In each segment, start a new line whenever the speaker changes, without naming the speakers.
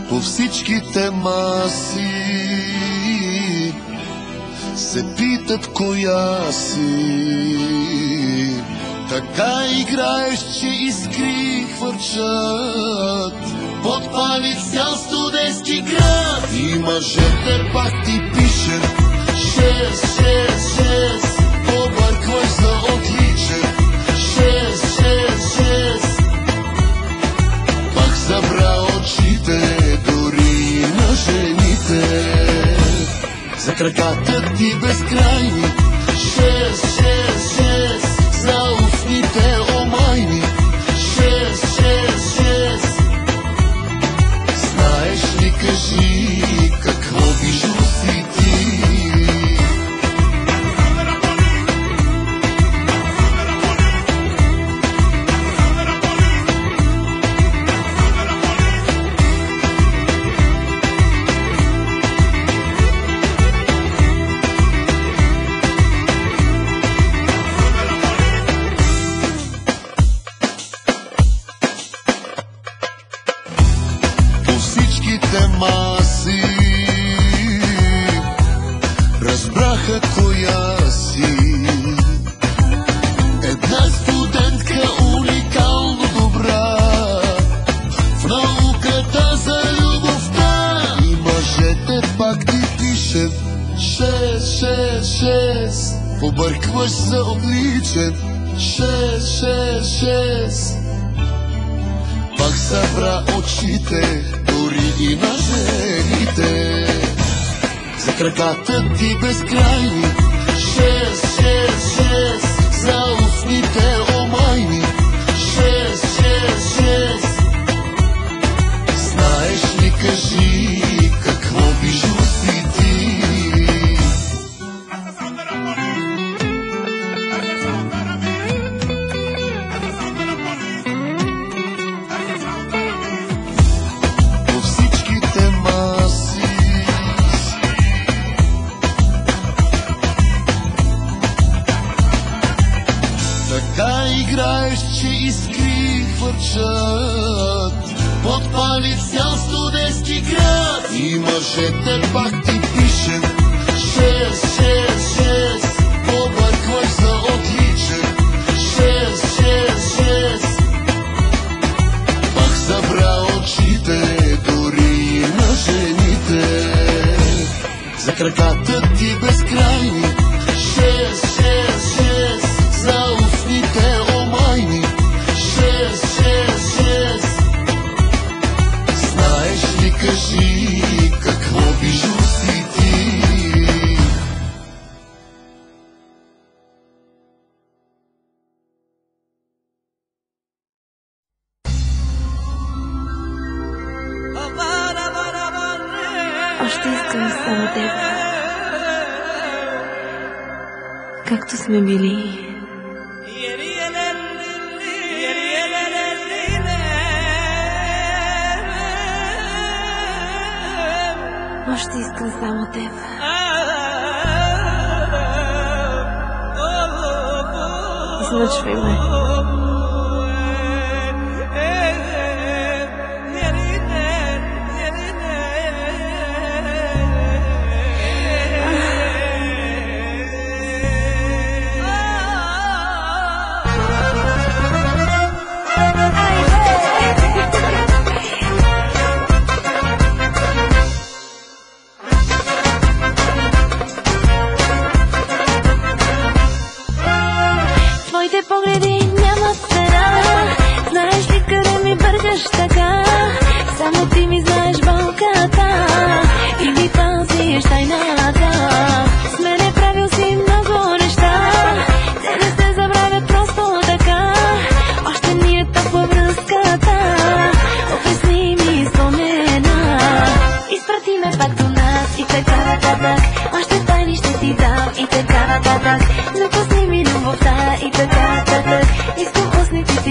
По всичките маси се питат коя си. Така играеш, че искри хвърчат, подпали цял студентски град. И мъжете пак ти пишат 666, побъркваш за отличен 666. Пак забра очите дори на жените, за краката ти безкрайни 666, за устните омайни 666. Знаеш ли, кажи, какво вижу си ти? Маси разбраха коя си. Една студентка уникално добра в науката за любовта. И мъжете пак ти пишат 666, побъркваш за отличен 666. Пак събра очите дори и на жените, за краката ти безкрайни 666, за устните омайни 666. Знаеш ли, кажи, какво вижу си ти? Така играеш, че искри хвърчат, подпали цял студентски град. И мъжете пак ти пишат 666, побъркваш за отличен 666. Пак забра очите дори на жените, за краката ти безкрайни 666, за устните омайни 666. Знаеш ли, кажи, какво вижу си ти?
Още искам само теб, както сме били. Още искам само теб. Излъчвай ме.
Твоите погледи нямат цена. Знаеш ли къде ми бъркаш така? Само ти ми знаеш болката и ми пазиш тайната. С мене правил си много неща, те не се забравят просто така. Още ни е топла връзката, опресни ми спомена. Изпрати ме пак до нас и така нататък. Още тайни ще ти дам и така нататък. Напусни ми любовта и така нататък. Искам устните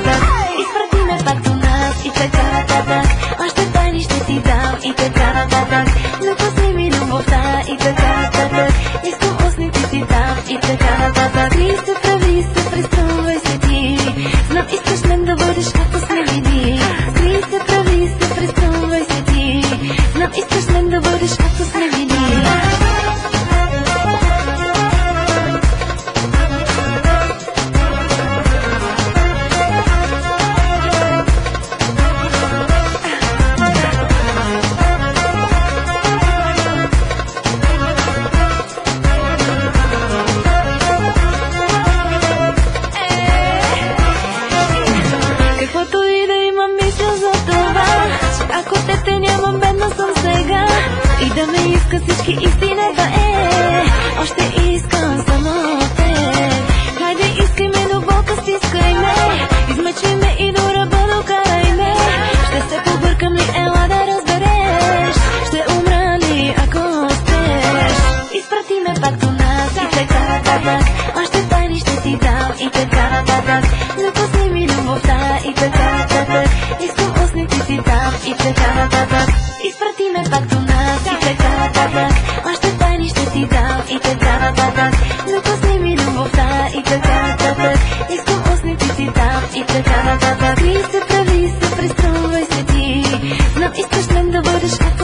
нататък. Изпрати ме пак до нас и така нататък. Още тайни ще ти дам и така нататък. Напусни ми любовта и така нататък. Искам устните си дам и така нататък. Крий се, прави се, преструвай се ти. Знам искаш мен да бъдеш както сме били. Крий се, прави се, преструвай се ти. Знам искаш мен да бъдеш както сме били. Каквото и да имам, мисля за това, че ако те нямам, бедна съм сега. И да ме иска всички, истината е, още искам само теб. Хайде искай ме, но болка стискай ме, измъчи ме и до ръба докарай ме. Ще се побъркам ли, ела да разбереш, ще умра ли ако успееш. Изпрати ме пак до нас и така нататък. Още тайни ще ти дам и така нататък. Напусни ми любовта и така нататък. Искам устните си дам и така нататък. Изпрати ме пак до нас и така нататък. Още тайни ще ти дам и така нататък. Напусни ми любовта и така нататък. Искам устните си дам и така нататък. Крий се, прави се, преструвай се ти. Знам искаш мен да бъдеш както